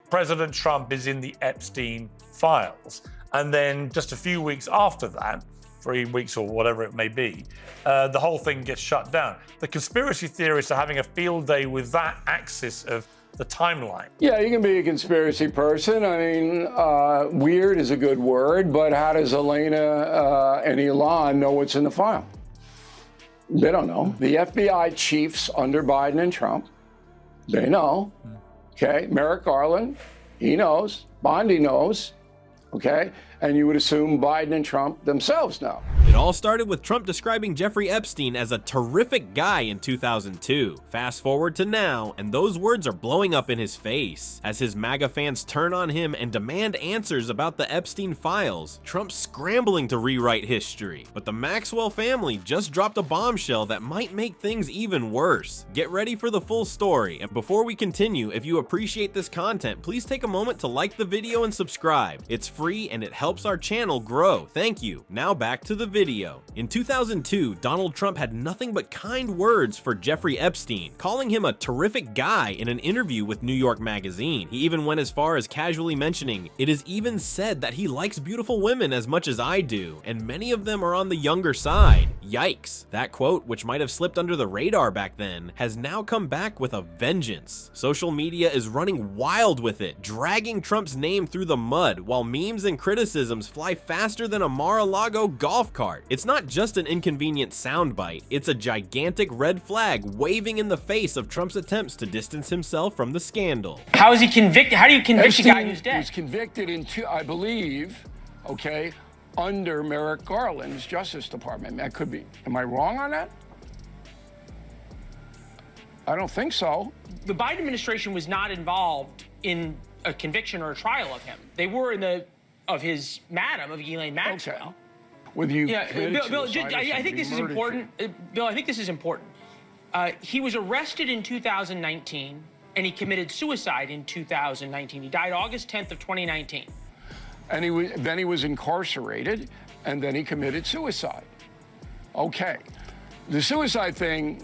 President Trump is in the Epstein files. And then just a few weeks after that, 3 weeks or whatever it may be, the whole thing gets shut down. The conspiracy theorists are having a field day with that axis of the timeline. Yeah, you can be a conspiracy person. I mean, weird is a good word, but how does Elena and Elon know what's in the file? They don't know. The FBI chiefs under Biden and Trump, they know. Okay, Merrick Garland, he knows. Bondi knows. Okay, and you would assume Biden and Trump themselves know. It all started with Trump describing Jeffrey Epstein as a terrific guy in 2002. Fast forward to now, and those words are blowing up in his face. As his MAGA fans turn on him and demand answers about the Epstein files, Trump's scrambling to rewrite history. But the Maxwell family just dropped a bombshell that might make things even worse. Get ready for the full story, and before we continue, if you appreciate this content, please take a moment to like the video and subscribe. It's free and it helps our channel grow. Thank you. Now back to the video. In 2002, Donald Trump had nothing but kind words for Jeffrey Epstein, calling him a terrific guy in an interview with New York Magazine. He even went as far as casually mentioning, "It is even said that he likes beautiful women as much as I do, and many of them are on the younger side." Yikes. That quote, which might have slipped under the radar back then, has now come back with a vengeance. Social media is running wild with it, dragging Trump's name through the mud, while memes and criticisms fly faster than a Mar-a-Lago golf cart. It's not just an inconvenient soundbite, it's a gigantic red flag waving in the face of Trump's attempts to distance himself from the scandal. How is he convicted? How do you convict Epstein a guy who's dead? He was convicted in I believe, okay, under Merrick Garland's Justice Department. That could be. Am I wrong on that? I don't think so. The Biden administration was not involved in a conviction or a trial of him. They were in the of his madam, of Ghislaine Maxwell. Okay. With you, Yeah, Bill, I think this is important. Bill, I think this is important. He was arrested in 2019, and he committed suicide in 2019. He died August 10th of 2019. And then he was incarcerated, and then he committed suicide. Okay. The suicide thing.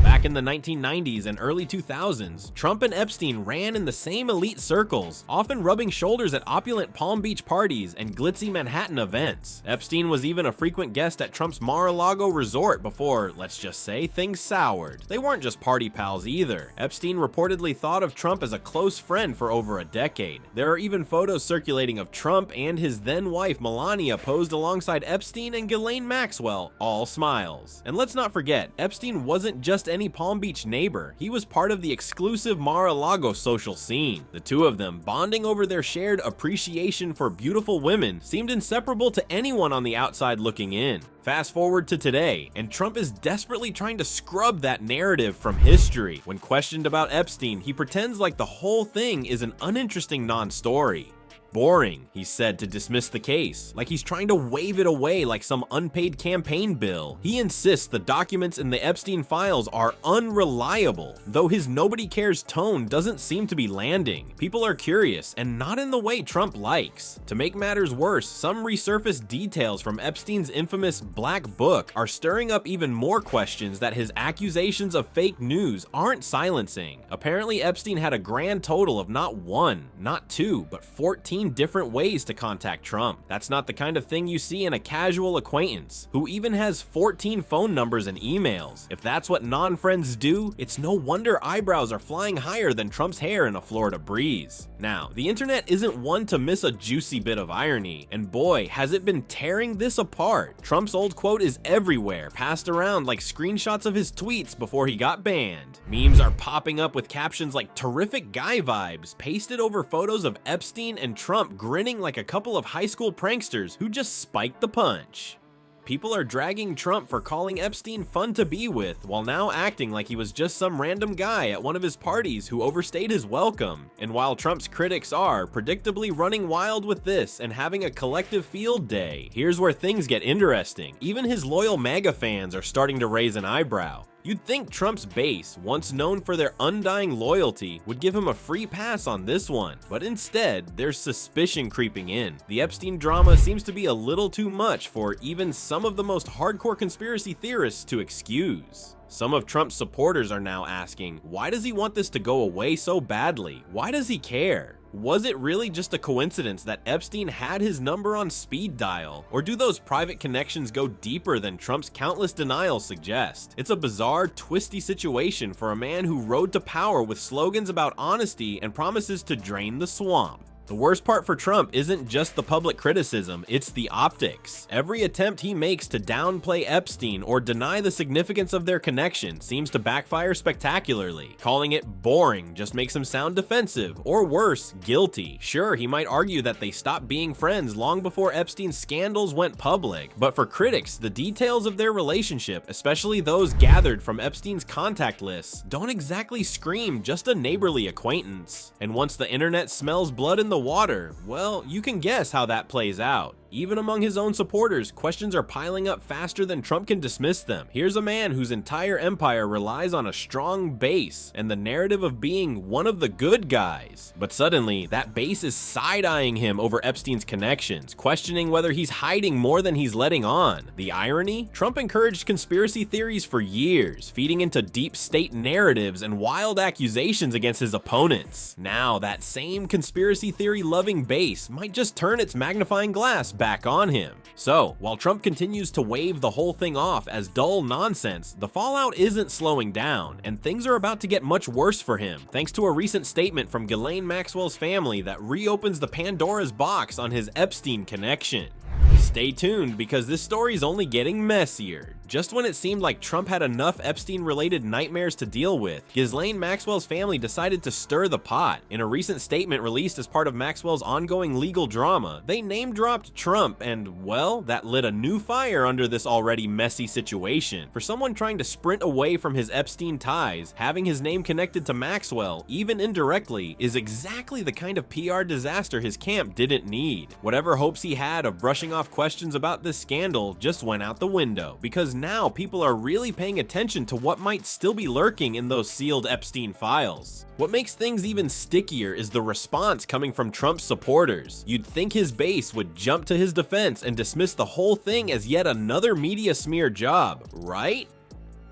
Back in the 1990s and early 2000s, Trump and Epstein ran in the same elite circles, often rubbing shoulders at opulent Palm Beach parties and glitzy Manhattan events. Epstein was even a frequent guest at Trump's Mar-a-Lago resort before, let's just say, things soured. They weren't just party pals either. Epstein reportedly thought of Trump as a close friend for over a decade. There are even photos circulating of Trump and his then-wife Melania posed alongside Epstein and Ghislaine Maxwell, all smiles. And let's not forget, Epstein wasn't just any Palm Beach neighbor, he was part of the exclusive Mar-a-Lago social scene. The two of them, bonding over their shared appreciation for beautiful women, seemed inseparable to anyone on the outside looking in. Fast forward to today, and Trump is desperately trying to scrub that narrative from history. When questioned about Epstein, he pretends like the whole thing is an uninteresting non-story. Boring, he said to dismiss the case, like he's trying to wave it away like some unpaid campaign bill. He insists the documents in the Epstein files are unreliable, though his nobody cares tone doesn't seem to be landing. People are curious, and not in the way Trump likes. To make matters worse, some resurfaced details from Epstein's infamous Black Book are stirring up even more questions that his accusations of fake news aren't silencing. Apparently, Epstein had a grand total of not one, not two, but 14 different ways to contact Trump. That's not the kind of thing you see in a casual acquaintance, who even has 14 phone numbers and emails. If that's what non-friends do, it's no wonder eyebrows are flying higher than Trump's hair in a Florida breeze. Now, the internet isn't one to miss a juicy bit of irony, and boy, has it been tearing this apart. Trump's old quote is everywhere, passed around like screenshots of his tweets before he got banned. Memes are popping up with captions like "terrific guy vibes" pasted over photos of Epstein and Trump grinning like a couple of high school pranksters who just spiked the punch. People are dragging Trump for calling Epstein fun to be with, while now acting like he was just some random guy at one of his parties who overstayed his welcome. And while Trump's critics are predictably running wild with this and having a collective field day, here's where things get interesting. Even his loyal MAGA fans are starting to raise an eyebrow. You'd think Trump's base, once known for their undying loyalty, would give him a free pass on this one, but instead, there's suspicion creeping in. The Epstein drama seems to be a little too much for even some of the most hardcore conspiracy theorists to excuse. Some of Trump's supporters are now asking, why does he want this to go away so badly? Why does he care? Was it really just a coincidence that Epstein had his number on speed dial? Or do those private connections go deeper than Trump's countless denials suggest? It's a bizarre, twisty situation for a man who rode to power with slogans about honesty and promises to drain the swamp. The worst part for Trump isn't just the public criticism, it's the optics. Every attempt he makes to downplay Epstein or deny the significance of their connection seems to backfire spectacularly. Calling it boring just makes him sound defensive, or worse, guilty. Sure, he might argue that they stopped being friends long before Epstein's scandals went public, but for critics, the details of their relationship, especially those gathered from Epstein's contact lists, don't exactly scream just a neighborly acquaintance. And once the internet smells blood in the water, well, you can guess how that plays out. Even among his own supporters, questions are piling up faster than Trump can dismiss them. Here's a man whose entire empire relies on a strong base and the narrative of being one of the good guys. But suddenly, that base is side-eyeing him over Epstein's connections, questioning whether he's hiding more than he's letting on. The irony? Trump encouraged conspiracy theories for years, feeding into deep state narratives and wild accusations against his opponents. Now, that same conspiracy theory-loving base might just turn its magnifying glass back on him. So, while Trump continues to wave the whole thing off as dull nonsense, the fallout isn't slowing down, and things are about to get much worse for him, thanks to a recent statement from Ghislaine Maxwell's family that reopens the Pandora's box on his Epstein connection. Stay tuned, because this story is only getting messier. Just when it seemed like Trump had enough Epstein-related nightmares to deal with, Ghislaine Maxwell's family decided to stir the pot. In a recent statement released as part of Maxwell's ongoing legal drama, they name-dropped Trump and, well, that lit a new fire under this already messy situation. For someone trying to sprint away from his Epstein ties, having his name connected to Maxwell, even indirectly, is exactly the kind of PR disaster his camp didn't need. Whatever hopes he had of brushing off questions about this scandal just went out the window, because now people are really paying attention to what might still be lurking in those sealed Epstein files. What makes things even stickier is the response coming from Trump's supporters. You'd think his base would jump to his defense and dismiss the whole thing as yet another media smear job, right?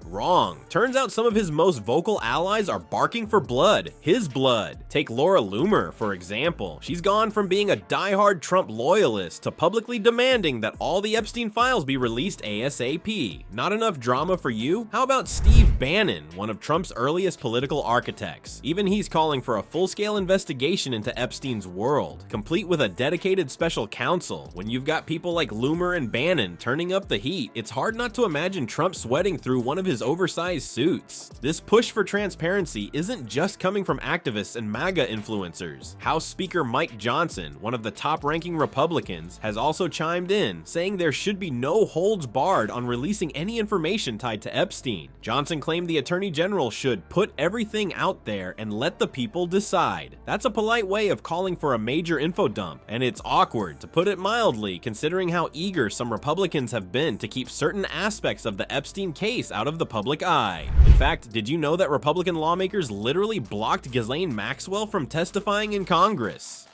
Wrong. Turns out some of his most vocal allies are barking for blood. His blood. Take Laura Loomer, for example. She's gone from being a diehard Trump loyalist to publicly demanding that all the Epstein files be released ASAP. Not enough drama for you? How about Steve Bannon, one of Trump's earliest political architects? Even he's calling for a full-scale investigation into Epstein's world, complete with a dedicated special counsel. When you've got people like Loomer and Bannon turning up the heat, it's hard not to imagine Trump sweating through one of his oversized suits. This push for transparency isn't just coming from activists and MAGA influencers. House Speaker Mike Johnson, one of the top-ranking Republicans, has also chimed in, saying there should be no holds barred on releasing any information tied to Epstein. Johnson claimed the Attorney General should put everything out there and let the people decide. That's a polite way of calling for a major info dump, and it's awkward, to put it mildly, considering how eager some Republicans have been to keep certain aspects of the Epstein case out of the public eye. In fact, did you know that Republican lawmakers literally blocked Ghislaine Maxwell from testifying in Congress?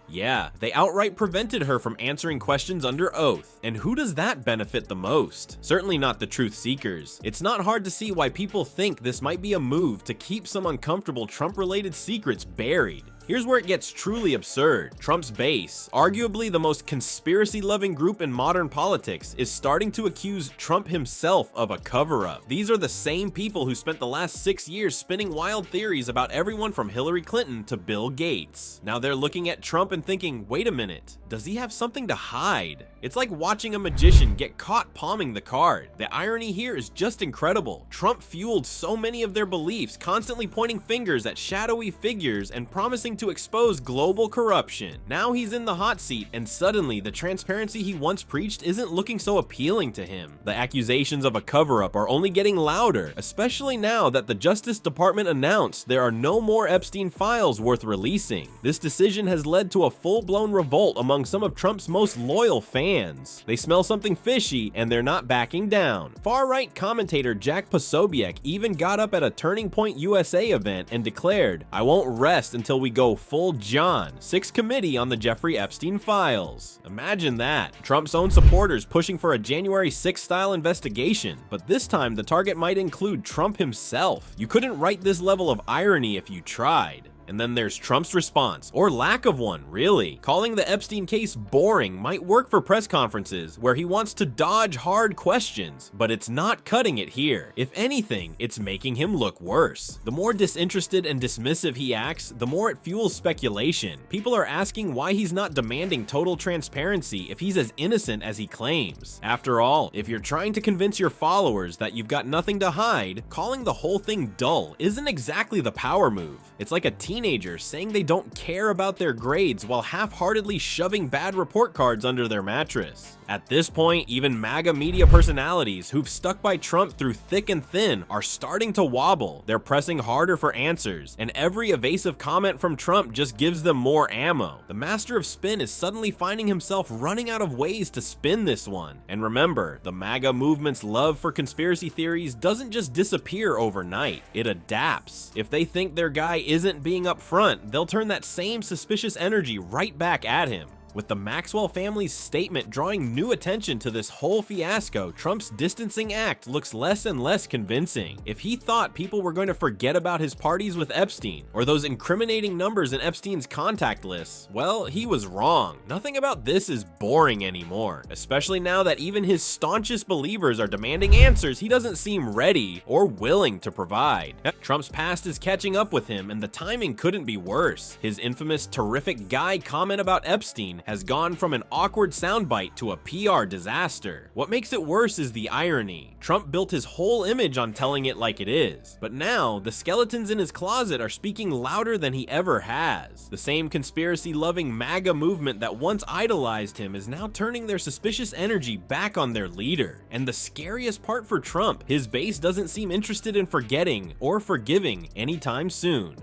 Yeah, they outright prevented her from answering questions under oath. And who does that benefit the most? Certainly not the truth seekers. It's not hard to see why people think this might be a move to keep some uncomfortable Trump-related secrets buried. Here's where it gets truly absurd. Trump's base, arguably the most conspiracy-loving group in modern politics, is starting to accuse Trump himself of a cover-up. These are the same people who spent the last 6 years spinning wild theories about everyone from Hillary Clinton to Bill Gates. Now they're looking at Trump and thinking, wait a minute, does he have something to hide? It's like watching a magician get caught palming the card. The irony here is just incredible. Trump fueled so many of their beliefs, constantly pointing fingers at shadowy figures and promising to expose global corruption. Now he's in the hot seat, and suddenly the transparency he once preached isn't looking so appealing to him. The accusations of a cover-up are only getting louder, especially now that the Justice Department announced there are no more Epstein files worth releasing. This decision has led to a full-blown revolt among some of Trump's most loyal fans. They smell something fishy, and they're not backing down. Far-right commentator Jack Posobiec even got up at a Turning Point USA event and declared, "I won't rest until we go full John, 6th committee on the Jeffrey Epstein files." Imagine that. Trump's own supporters pushing for a January 6th style investigation, but this time the target might include Trump himself. You couldn't write this level of irony if you tried. And then there's Trump's response, or lack of one, really. Calling the Epstein case boring might work for press conferences where he wants to dodge hard questions, but it's not cutting it here. If anything, it's making him look worse. The more disinterested and dismissive he acts, the more it fuels speculation. People are asking why he's not demanding total transparency if he's as innocent as he claims. After all, if you're trying to convince your followers that you've got nothing to hide, calling the whole thing dull isn't exactly the power move. It's like a teenager saying they don't care about their grades while half-heartedly shoving bad report cards under their mattress. At this point, even MAGA media personalities who've stuck by Trump through thick and thin are starting to wobble. They're pressing harder for answers, and every evasive comment from Trump just gives them more ammo. The master of spin is suddenly finding himself running out of ways to spin this one. And remember, the MAGA movement's love for conspiracy theories doesn't just disappear overnight, it adapts. If they think their guy isn't being upfront, they'll turn that same suspicious energy right back at him. With the Maxwell family's statement drawing new attention to this whole fiasco, Trump's distancing act looks less and less convincing. If he thought people were going to forget about his parties with Epstein, or those incriminating numbers in Epstein's contact lists, well, he was wrong. Nothing about this is boring anymore, especially now that even his staunchest believers are demanding answers he doesn't seem ready or willing to provide. Trump's past is catching up with him, and the timing couldn't be worse. His infamous "terrific guy" comment about Epstein has gone from an awkward soundbite to a PR disaster. What makes it worse is the irony. Trump built his whole image on telling it like it is, but now the skeletons in his closet are speaking louder than he ever has. The same conspiracy-loving MAGA movement that once idolized him is now turning their suspicious energy back on their leader. And the scariest part for Trump, his base doesn't seem interested in forgetting or forgiving anytime soon.